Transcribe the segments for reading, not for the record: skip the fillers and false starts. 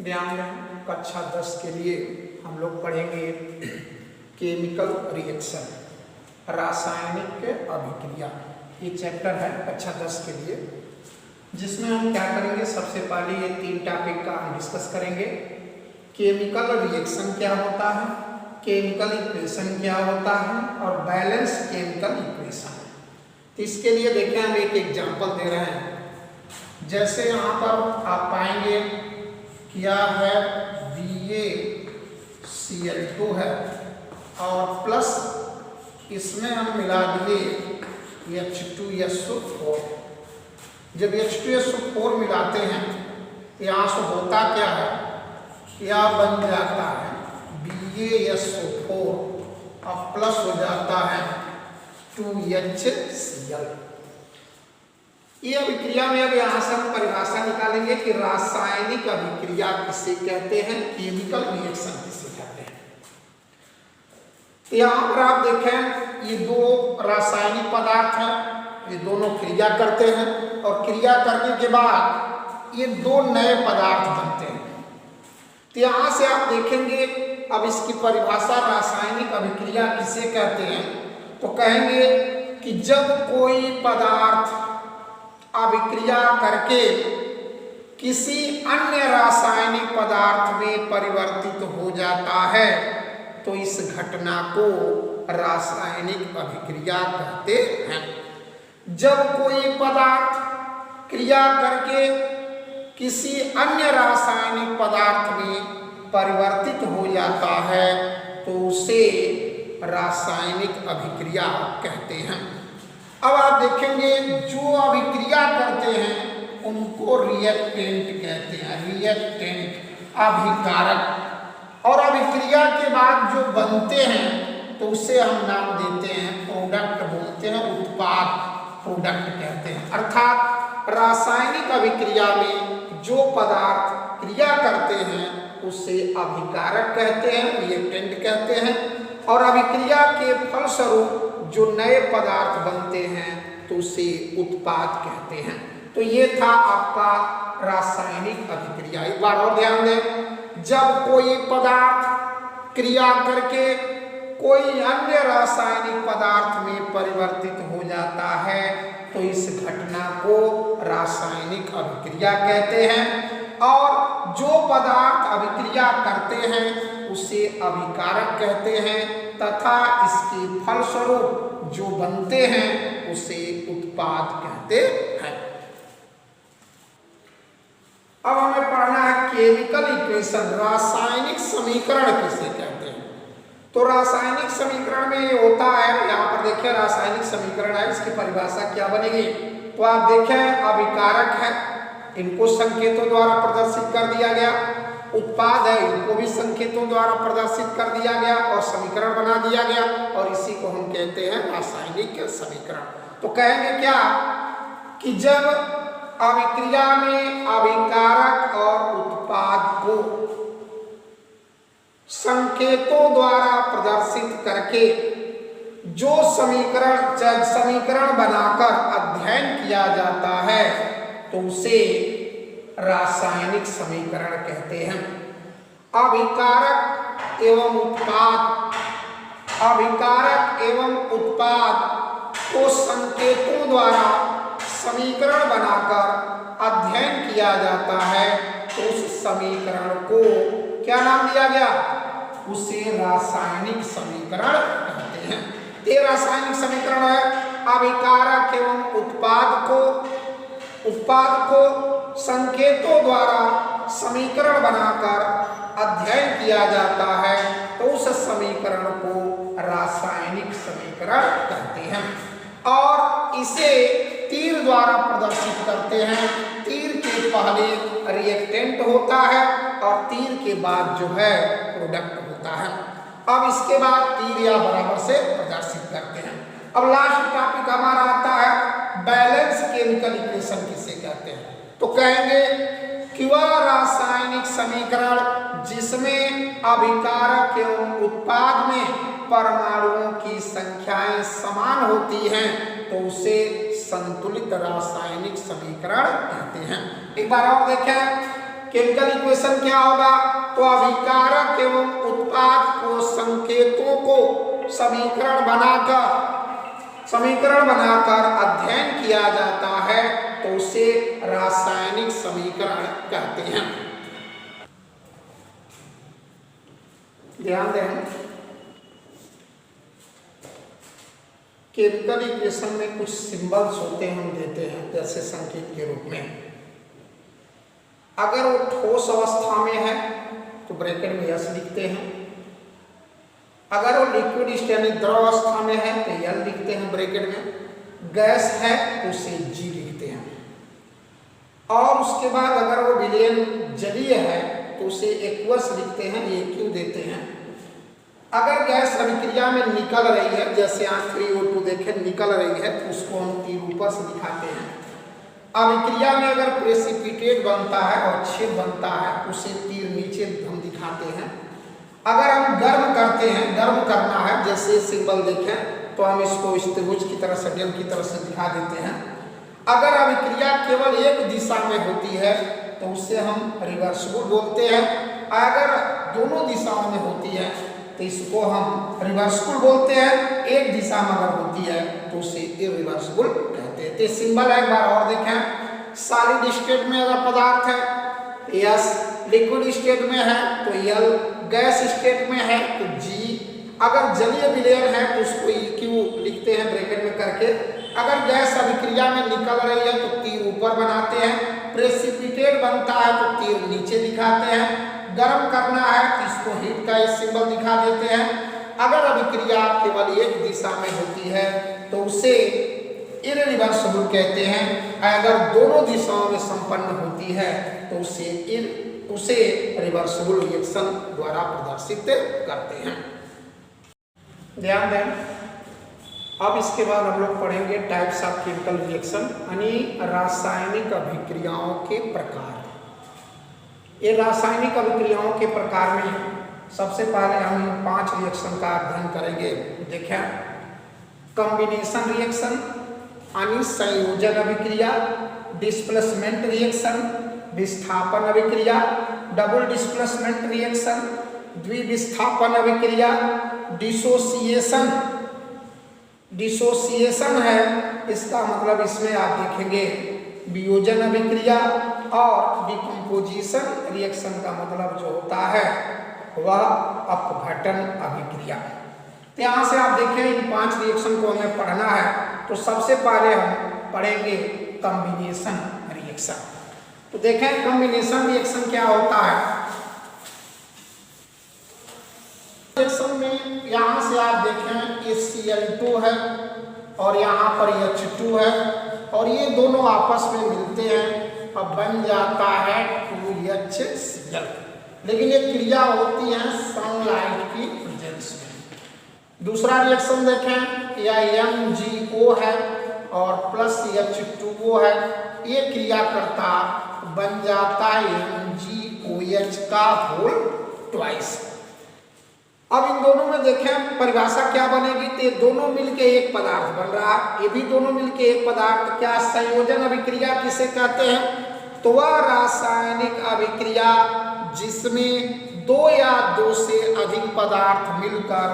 ध्यान दें, कक्षा 10 के लिए हम लोग पढ़ेंगे केमिकल रिएक्शन, रासायनिक अभिक्रिया। ये चैप्टर है कक्षा 10 के लिए, जिसमें हम क्या करेंगे, सबसे पहले ये 3 टॉपिक का हम डिस्कस करेंगे। केमिकल रिएक्शन क्या होता है, केमिकल इक्वेशन क्या होता है और बैलेंस केमिकल इक्वेशन। तो इसके लिए देखें, हम एक एग्जांपल दे रहे हैं। जैसे यहाँ पर आप पाएंगे क्या है, BaCl2 है और प्लस इसमें हम मिला दिए H2SO4। जब H2SO4 मिलाते हैं तो यहाँ से होता क्या है, क्या बन जाता है BaSO4 और प्लस हो जाता है 2HCl। ये अभिक्रिया में अब यहाँ से हम परिभाषा निकालेंगे कि रासायनिक अभिक्रिया किसे कहते हैं, केमिकल रिएक्शन किसे कहते हैं। तो यहाँ पर आप देखें, ये 2 रासायनिक पदार्थ हैं, ये दोनों क्रिया करते हैं और क्रिया करने के बाद ये 2 नए पदार्थ बनते हैं। तो यहाँ से आप देखेंगे, अब इसकी परिभाषा रासायनिक अभिक्रिया किसे कहते हैं, तो कहेंगे कि जब कोई पदार्थ अभिक्रिया करके किसी अन्य रासायनिक पदार्थ में परिवर्तित हो जाता है तो इस घटना को रासायनिक अभिक्रिया कहते हैं। जब कोई पदार्थ क्रिया करके किसी अन्य रासायनिक पदार्थ में परिवर्तित हो जाता है तो उसे रासायनिक अभिक्रिया कहते हैं। अब आप देखेंगे, जो अभिक्रिया करते हैं उनको रिएक्टेंट कहते हैं, रिएक्टेंट अभिकारक। और अभिक्रिया के बाद जो बनते हैं तो उसे हम नाम देते हैं प्रोडक्ट, बोलते हैं उत्पाद, प्रोडक्ट कहते हैं। अर्थात रासायनिक अभिक्रिया में जो पदार्थ क्रिया करते हैं उसे अभिकारक कहते हैं, रिएक्टेंट कहते हैं। और अभिक्रिया के फलस्वरूप जो नए पदार्थ बनते हैं तो उसे उत्पाद कहते हैं। तो ये था आपका रासायनिक अभिक्रिया। एक बार और ध्यान दें, जब कोई पदार्थ क्रिया करके कोई अन्य रासायनिक पदार्थ में परिवर्तित हो जाता है तो इस घटना को रासायनिक अभिक्रिया कहते हैं। और जो पदार्थ अभिक्रिया करते हैं उसे अभिकारक कहते हैं तथा इसके फलस्वरूप जो बनते हैं उसे उत्पाद कहते हैं। अब हमें पढ़ना है केमिकल इक्वेशन, रासायनिक समीकरण किसे कहते हैं। तो रासायनिक समीकरण में ये होता है, यहाँ पर देखिए रासायनिक समीकरण है, इसकी परिभाषा क्या बनेगी। तो आप देखें, अभिकारक है, इनको संकेतों द्वारा प्रदर्शित कर दिया गया। उत्पाद है, इनको भी संकेतों द्वारा प्रदर्शित कर दिया गया और समीकरण बना दिया गया और इसी को हम कहते हैं रासायनिक समीकरण। तो कहेंगे क्या कि जब अभिक्रिया में अभिकारक और उत्पाद को संकेतों द्वारा प्रदर्शित करके जो समीकरण बनाकर अध्ययन किया जाता है तो उसे रासायनिक समीकरण कहते हैं। अभिकारक एवं उत्पाद को संकेतों द्वारा समीकरण बनाकर अध्ययन किया जाता है तो उस समीकरण को क्या नाम दिया गया, उसे रासायनिक समीकरण कहते हैं। ये रासायनिक समीकरण है, अभिकारक एवं उत्पाद को संकेतों द्वारा समीकरण बनाकर अध्ययन किया जाता है तो उस समीकरण को रासायनिक समीकरण कहते हैं। और इसे तीर द्वारा प्रदर्शित करते हैं। तीर के पहले रिएक्टेंट होता है और तीर के बाद जो है प्रोडक्ट होता है। अब इसके बाद तीर या बराबर से प्रदर्शित करते हैं। अब लास्ट टॉपिक हमारा आता है बैलेंस केमिकल इक्वेशन किसे कहते हैं। तो कहेंगे कि वह रासायनिक समीकरण जिसमें अभिकारक एवं उत्पाद में परमाणुओं की संख्याएं समान होती हैं तो उसे संतुलित रासायनिक समीकरण कहते हैं। एक बार और देखें केमिकल इक्वेशन क्या होगा? तो अभिकारक एवं उत्पाद को संकेतों को समीकरण बनाकर अध्ययन किया जाता है तो उसे रासायनिक समीकरण कहते हैं। ध्यान दें, केमिकल इक्वेशन में कुछ सिंबल्स होते हैं, हम देते हैं जैसे संकेत के रूप में। अगर वो ठोस अवस्था में है तो ब्रैकेट में यस लिखते हैं, अगर वो लिक्विड यानी द्रव अवस्था में है तो यल लिखते हैं ब्रैकेट में, गैस है तो उसे जी लिखते हैं, और उसके बाद अगर वो विलयन जलीय है तो उसे एक्वस लिखते हैं, ये क्यों देते हैं। अगर गैस अभिक्रिया में निकल रही है, जैसे यहाँ 3O2 देखें निकल रही है, तो उसको हम तीर ऊपर से दिखाते हैं। अभिक्रिया में अगर प्रेसिपिटेट बनता है और छेद बनता है, उसे तीर नीचे हम दिखाते हैं। अगर हम गर्म करते हैं, गर्म करना है, जैसे सिंबल देखें तो हम इसको इस त्रिभुज की तरह से डेल की तरह से दिखा देते हैं। अगर अभिक्रिया केवल एक दिशा में होती है तो उसे हम रिवर्सिबल बोलते हैं। अगर दोनों दिशाओं में होती है तो इसको हम रिवर्सिबल बोलते हैं। एक दिशा में अगर होती है तो उसे इरिवर्सिबल कहते हैं। तो सिंबल एक बार और देखें, सॉलिड स्टेट में अगर पदार्थ है यस, लिक्विड स्टेट में है तो यल, गैस स्टेट में है तो जी, अगर जलीय विलयन है तो उसको क्यू लिखते हैं ब्रैकेट में करके। अगर गैस अभिक्रिया में निकल रही है तो तीर ऊपर बनाते हैं, प्रेसिपिटेट बनता है तो तीर नीचे दिखाते हैं, गर्म करना है तो इसको हीट का इस सिंबल दिखा देते हैं। अगर अभिक्रिया केवल एक दिशा में होती है तो उसे इरिवर्सिबल कहते हैं। अगर दोनों दिशाओं में संपन्न होती है तो उसे रिवर्सिबल रिएक्शन द्वारा प्रदर्शित करते हैं। ध्यान दें, अब इसके बाद हम लोग पढ़ेंगे टाइप्स ऑफ केमिकल रिएक्शन, यानी रासायनिक अभिक्रियाओं के प्रकार। ये रासायनिक अभिक्रियाओं के प्रकार में सबसे पहले हम 5 रिएक्शन का अध्ययन करेंगे। देखें, कॉम्बिनेशन रिएक्शन यानी संयोजन अभिक्रिया, डिस्प्लेसमेंट रिएक्शन, विस्थापन अभिक्रिया, डबल डिस्प्लेसमेंट रिएक्शन, द्विविस्थापन अभिक्रिया, डिसोसिएशन है, इसका मतलब इसमें आप देखेंगे वियोजन अभिक्रिया, और डिकम्पोजिशन रिएक्शन का मतलब जो होता है वह अपघटन अभिक्रिया। तो यहाँ से आप देखें इन 5 रिएक्शन को हमें पढ़ना है तो सबसे पहले हम पढ़ेंगे कॉम्बिनेशन रिएक्शन। तो देखें कॉम्बिनेशन रिएक्शन क्या होता है। रिएक्शन में यहाँ से आप देखें ये Cl2 है और यहाँ पर H2 है, और ये दोनों आपस में मिलते हैं और बन जाता है 2HCl। लेकिन ये क्रिया होती है सनलाइट की प्रेजेंस में। दूसरा रिएक्शन देखें, यह MgO है और प्लस H2O है, ये क्रिया करता बन जाता है MgOH का होल ट्वाइस। अब इन दोनों में देखें परिभाषा क्या बनेगी, तो ये दोनों मिलके एक पदार्थ बन रहा है, ये भी दोनों मिलके एक पदार्थ। क्या संयोजन अभिक्रिया किसे कहते हैं? तो वह रासायनिक अभिक्रिया जिसमें 2 या 2 से अधिक पदार्थ मिलकर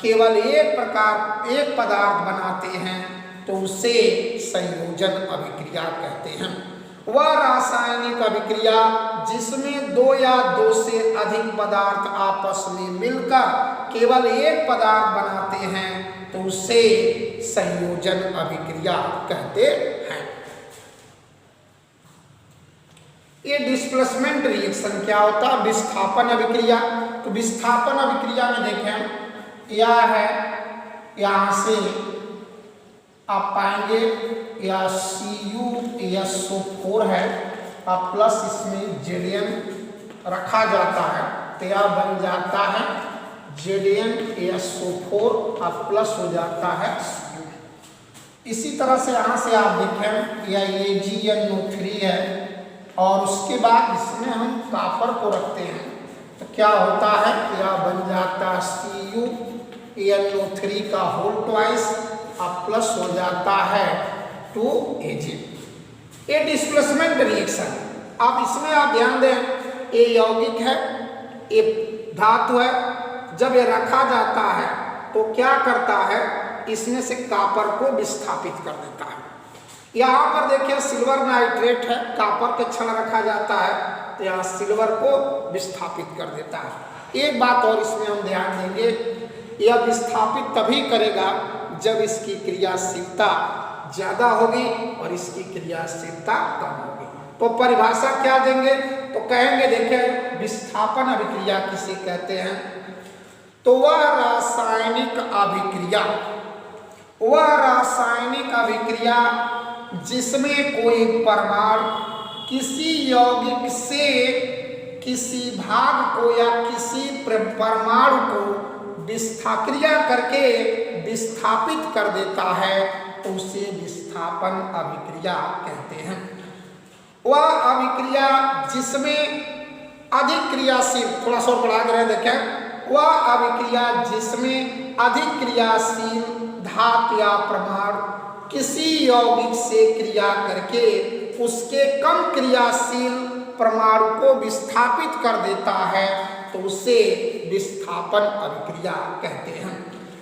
केवल एक पदार्थ बनाते हैं तो उसे संयोजन अभिक्रिया कहते हैं। वह रासायनिक अभिक्रिया जिसमें 2 या 2 से अधिक पदार्थ आपस में मिलकर केवल एक पदार्थ बनाते हैं तो उसे संयोजन अभिक्रिया कहते हैं। ये डिस्प्लेसमेंट रिएक्शन क्या होता है? विस्थापन अभिक्रिया। तो विस्थापन अभिक्रिया में देखें यह है, यहाँ से आप पाएंगे या CuSO4 है और प्लस इसमें Zn रखा जाता है तो यह बन जाता है ZnSO4 और प्लस हो जाता है Cu। इसी तरह से यहाँ से आप देखें यह AgNO3 है और उसके बाद इसमें हम कॉपर को रखते हैं तो क्या होता है, यह बन जाता है CuNO3 का होल ट्वाइस और प्लस हो जाता है 2Ag। ये डिस्प्लेसमेंट रिएक्शन। अब इसमें आप ध्यान दें ये यौगिक है, ये धातु है। जब ये रखा जाता है तो क्या करता है, इसमें से कॉपर को विस्थापित कर देता है। यहाँ पर देखिए सिल्वर नाइट्रेट है, कॉपर के क्षण रखा जाता है तो यहाँ सिल्वर को विस्थापित कर देता है। एक बात और इसमें हम ध्यान देंगे, यह विस्थापित तभी करेगा जब इसकी क्रियाशीलता ज्यादा होगी और इसकी क्रियाशीलता कम होगी। तो परिभाषा क्या देंगे, तो कहेंगे देखिए विस्थापन अभिक्रिया किसे कहते हैं, तो वह रासायनिक अभिक्रिया जिसमें कोई परमाणु किसी यौगिक से किसी भाग को या किसी परमाणु को विस्थाक्रिया करके विस्थापित कर देता है तो उसे विस्थापन अभिक्रिया कहते हैं। वह अभिक्रिया जिसमें अधिक क्रियाशील, थोड़ा सा बढ़ा कर देखें, वह अभिक्रिया जिसमें अधिक क्रियाशील धातु या परमाणु किसी यौगिक से क्रिया करके उसके कम क्रियाशील परमाणु को विस्थापित कर देता है तो उसे विस्थापन अभिक्रिया कहते हैं।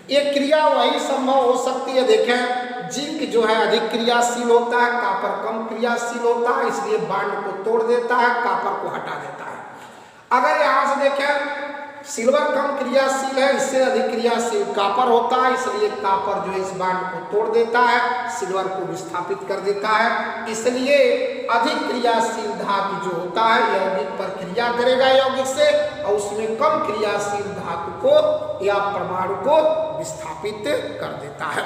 ये क्रिया वही संभव हो सकती है, देखें जिंक जो है अधिक क्रियाशील होता है, कॉपर कम क्रियाशील होता है, इसलिए बांड को तोड़ देता है, कॉपर को हटा देता है। अगर यहाँ से देखें सिल्वर कम क्रियाशील है, इससे अधिक क्रियाशील कॉपर होता है, इसलिए कॉपर जो है इस बांड को तोड़ देता है, सिल्वर को विस्थापित कर देता है। इसलिए अधिक क्रियाशील धातु जो होता है यौगिक पर क्रिया करेगा यौगिक से, और उसमें कम क्रियाशील धातु को या परमाणु को विस्थापित कर देता है।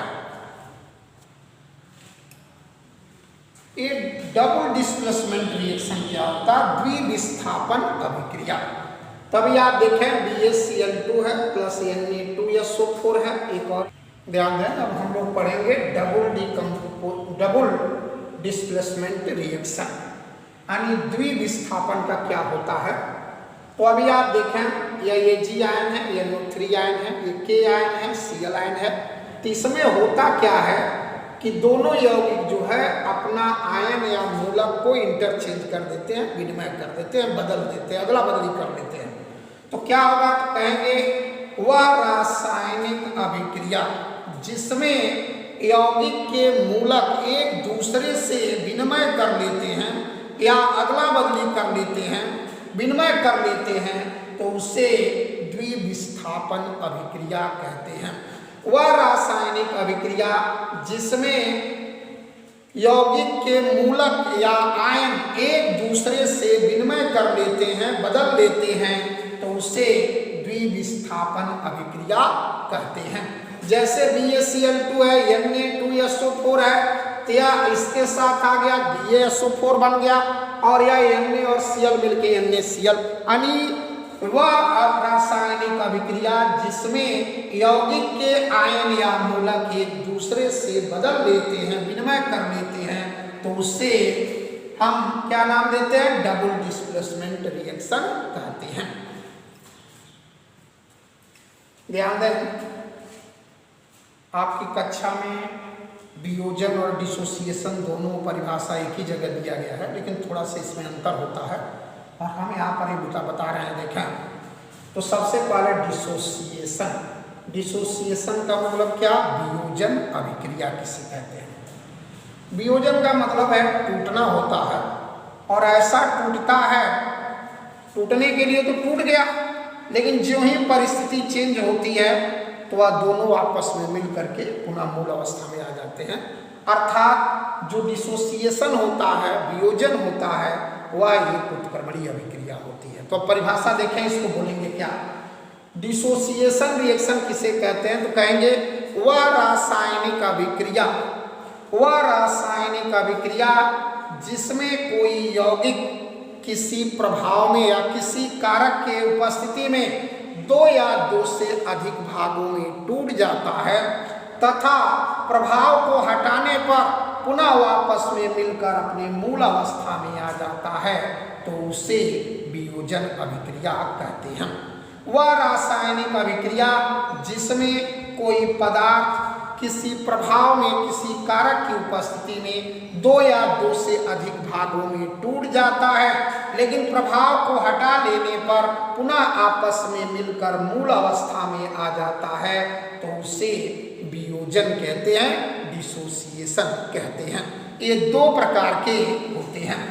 ये डबल डिस्प्लेसमेंट रिएक्शन क्या होता है, द्विविस्थापन अभिक्रिया। तभी आप देखें BaCl2 है प्लस Na2SO4 है। एक और ध्यान दें, अब हम लोग पढ़ेंगे डबल डिस्प्लेसमेंट रिएक्शन यानी द्विविस्थापन का क्या होता है। तो अभी आप देखें ये G आयन है, ये NO3 आयन है, ये K आयन है, Cl आयन है। तो इसमें होता क्या है कि दोनों यौगिक जो है अपना आयन या मूलक को इंटरचेंज कर देते हैं, विनिमय कर देते हैं, बदल देते हैं, अदला बदली कर लेते हैं। तो क्या होगा, तो कहेंगे वह रासायनिक अभिक्रिया जिसमें यौगिक के मूलक एक दूसरे से विनिमय कर लेते हैं या अदला बदली कर लेते हैं, विनिमय कर लेते हैं, तो उसे द्विविस्थापन अभिक्रिया कहते हैं। वह रासायनिक अभिक्रिया जिसमें यौगिक के मूलक या आयन एक दूसरे से विनिमय कर लेते हैं, बदल लेते हैं, तो उसे द्विविस्थापन अभिक्रिया कहते हैं। जैसे BaCl2 है, Na2SO4 है, तो यह इसके साथ आ गया BaSO4 बन गया, और यह Na और Cl मिलके NaCl, यानी वह रासायनिक अभिक्रिया जिसमें यौगिक के आयन या मूलक एक दूसरे से बदल लेते हैं, विनिमय कर लेते हैं, तो उसे हम क्या नाम देते हैं, डबल डिस्प्लेसमेंट रिएक्शन कहते हैं। ध्यान दें, आपकी कक्षा में वियोजन और डिसोसिएशन दोनों परिभाषा एक ही जगह दिया गया है, लेकिन थोड़ा सा इसमें अंतर होता है और हम यहाँ पर एक बता रहे हैं। देखें तो सबसे पहले डिसोसिएशन का मतलब क्या, वियोजन अभिक्रिया किसे कहते हैं। वियोजन का मतलब है टूटना होता है, और ऐसा टूटता है, टूटने के लिए तो टूट गया, लेकिन जो ही परिस्थिति चेंज होती है तो वह दोनों आपस में मिल करके पुनः मूल अवस्था में आ जाते हैं। अर्थात जो डिसोसिएशन होता है, वियोजन होता है, वह एक उत्क्रमणीय अभिक्रिया होती है। तो परिभाषा देखें, इसको बोलेंगे क्या, डिसोसिएशन रिएक्शन किसे कहते हैं, तो कहेंगे वह रासायनिक अभिक्रिया जिसमें कोई यौगिक किसी प्रभाव में या किसी कारक के उपस्थिति में दो या दो से अधिक भागों में टूट जाता है तथा प्रभाव को हटाने पर पुनः वापस में मिलकर अपने मूल अवस्था में आ जाता है, तो उसे वियोजन अभिक्रिया कहते हैं। वह रासायनिक अभिक्रिया जिसमें कोई पदार्थ किसी प्रभाव में किसी कारक की उपस्थिति में दो या दो से अधिक भागों में टूट जाता है, लेकिन प्रभाव को हटा लेने पर पुनः आपस में मिलकर मूल अवस्था में आ जाता है, तो उसे वियोजन कहते हैं, डिसोसिएशन कहते हैं। ये दो प्रकार के होते हैं।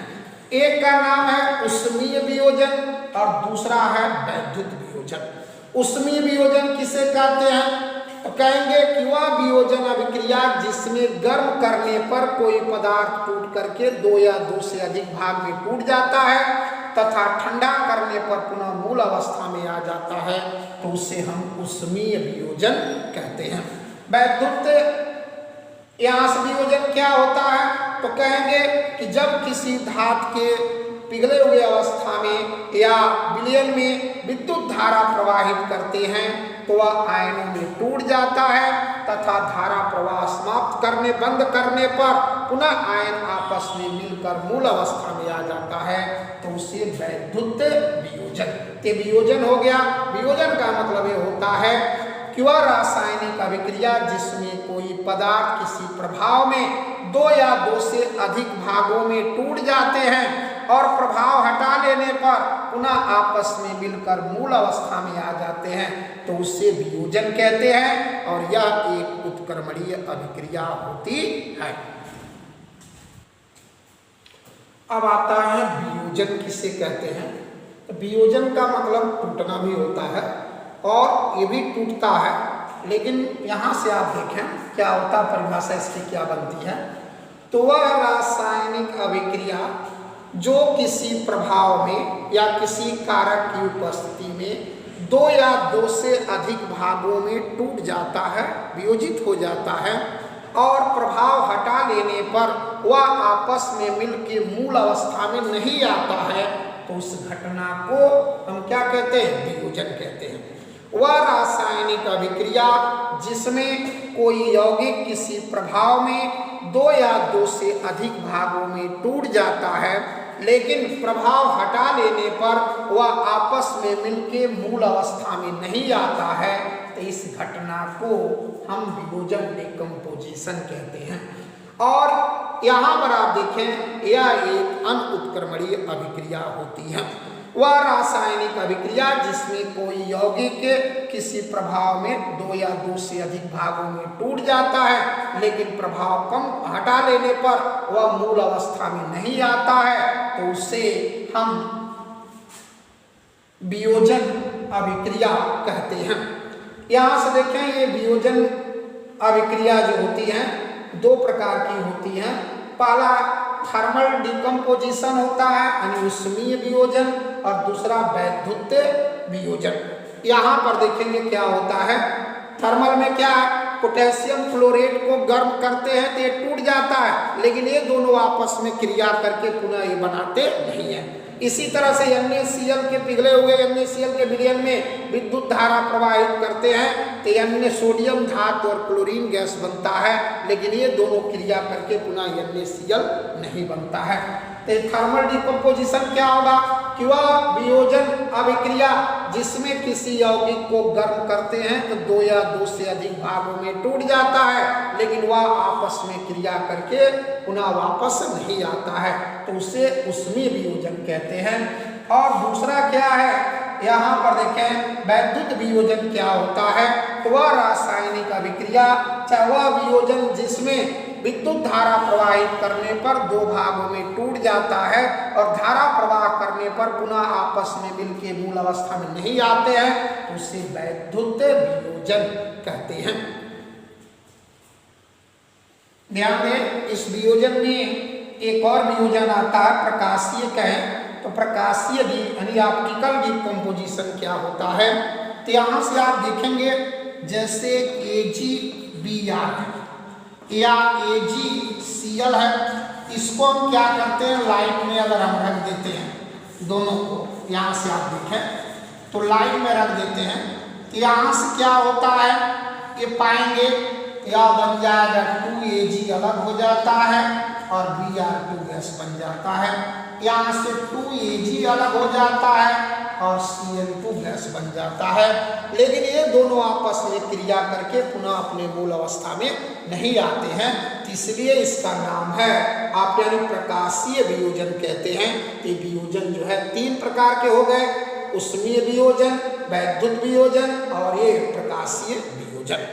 एक का नाम है उष्मीय वियोजन और दूसरा है वैद्युत वियोजन। उष्मीय वियोजन किसे कहते हैं? तो कहेंगे कि वह वियोजन अभिक्रिया जिसमें गर्म करने पर कोई पदार्थ टूट करके दो या दो से अधिक भाग में टूट जाता है तथा ठंडा करने पर पुनः मूल अवस्था में आ जाता है, तो उसे हम उष्मीय वियोजन कहते हैं। वैद्युत यांश वियोजन क्या होता है? तो कहेंगे कि जब किसी धातु के पिघले हुए अवस्था में या विलयन में विद्युत धारा प्रवाहित करते हैं तो वह आयनों में टूट जाता है तथा धारा प्रवाह समाप्त करने बंद करने पर पुनः आयन आपस में मिलकर मूल अवस्था में आ जाता है, तो उसे वैद्युत वियोजन। ये वियोजन हो गया। वियोजन का मतलब ये होता है कि वह रासायनिक अभिक्रिया जिसमें कोई पदार्थ किसी प्रभाव में दो या दो से अधिक भागों में टूट जाते हैं और प्रभाव हटा लेने पर पुनः आपस में मिलकर मूल अवस्था में आ जाते हैं, तो उससे वियोजन कहते हैं और यह एक उत्क्रमणीय अभिक्रिया होती है। अब आता है वियोजन किसे कहते हैं। तो वियोजन का मतलब टूटना भी होता है और ये भी टूटता है, लेकिन यहाँ से आप देखें क्या होता, परिभाषा इसकी क्या बनती है। तो वह रासायनिक अभिक्रिया जो किसी प्रभाव में या किसी कारक की उपस्थिति में दो या दो से अधिक भागों में टूट जाता है, वियोजित हो जाता है और प्रभाव हटा लेने पर वह आपस में मिलकर मूल अवस्था में नहीं आता है, तो उस घटना को हम क्या कहते हैं? वियोजन कहते हैं। वह रासायनिक अभिक्रिया जिसमें कोई यौगिक किसी प्रभाव में दो या दो से अधिक भागों में टूट जाता है, लेकिन प्रभाव हटा लेने पर वह आपस में मिलके मूल अवस्था में नहीं आता है, तो इस घटना को हम वियोजन डिकम्पोजिशन कहते हैं। और यहाँ पर आप देखें यह एक अनुत्क्रमणीय अभिक्रिया होती है। वह रासायनिक अभिक्रिया जिसमें कोई यौगिक किसी प्रभाव में दो या दो से अधिक भागों में टूट जाता है, लेकिन प्रभाव कम हटा लेने पर वह मूल अवस्था में नहीं आता है, तो उसे हम वियोजन अभिक्रिया कहते हैं। यहाँ से देखें ये वियोजन अभिक्रिया जो होती है दो प्रकार की होती है। पहला थर्मल डिकम्पोजिशन होता है यानी उष्मीय वियोजन और दूसरा वैद्युत वियोजन। यहाँ पर देखेंगे क्या होता है। थर्मल में क्या है, पोटेशियम क्लोरेट को गर्म करते हैं तो ये टूट जाता है, लेकिन ये दोनों आपस में क्रिया करके पुनः ये बनाते नहीं है। इसी तरह से NaCl के पिघले हुए NaCl के विलयन में विद्युत धारा प्रवाहित करते हैं तो अन्य सोडियम धातु और क्लोरीन गैस बनता है, लेकिन ये दोनों क्रिया करके पुनः NaCl नहीं बनता है। तो थर्मल डिकम्पोजिशन क्या होगा कि वह वियोजन अभिक्रिया जिसमें किसी यौगिक को गर्म करते हैं तो दो या दो से अधिक भागों में टूट जाता है, लेकिन वह आपस में क्रिया करके पुनः वापस नहीं आता है, तो उसे उष्मीय वियोजन कहते हैं। और दूसरा क्या है, यहाँ पर देखें वैद्युत वियोजन क्या होता है। तो वह रासायनिक अभिक्रिया चाहे वह वियोजन जिसमें विद्युत धारा प्रवाहित करने पर दो भागों में टूट जाता है और धारा प्रवाह करने पर पुनः आपस में मिलकर मूल अवस्था में नहीं आते हैं, तो उसे वैद्युत वियोजन कहते हैं। ध्यान दें, इस वियोजन में एक और वियोजन आता है प्रकाशीय कहें तो प्रकाशीय भी यानी ऑप्टिकल डिकम्पोजिशन क्या होता है। तो यहाँ से आप देखेंगे जैसे AgBr या AgCl है, इसको हम क्या करते हैं लाइट में अगर हम रख देते हैं दोनों को, यहाँ से आप देखें तो लाइट में रख देते हैं तो यहाँ से क्या होता है ये पाएंगे या बन जाएगा 2Ag अलग हो जाता है और Br2 गैस बन जाता है। यहाँ से 2Ag अलग हो जाता है और Cl2 गैस बन जाता है। लेकिन ये दोनों आपस में क्रिया करके पुनः अपने मूल अवस्था में नहीं आते हैं, तो इसलिए इसका नाम है आप यानी प्रकाशीय वियोजन कहते हैं। ये वियोजन जो है 3 प्रकार के हो गए, उष्मीय वियोजन, वैद्युत वियोजन और ये प्रकाशीय वियोजन।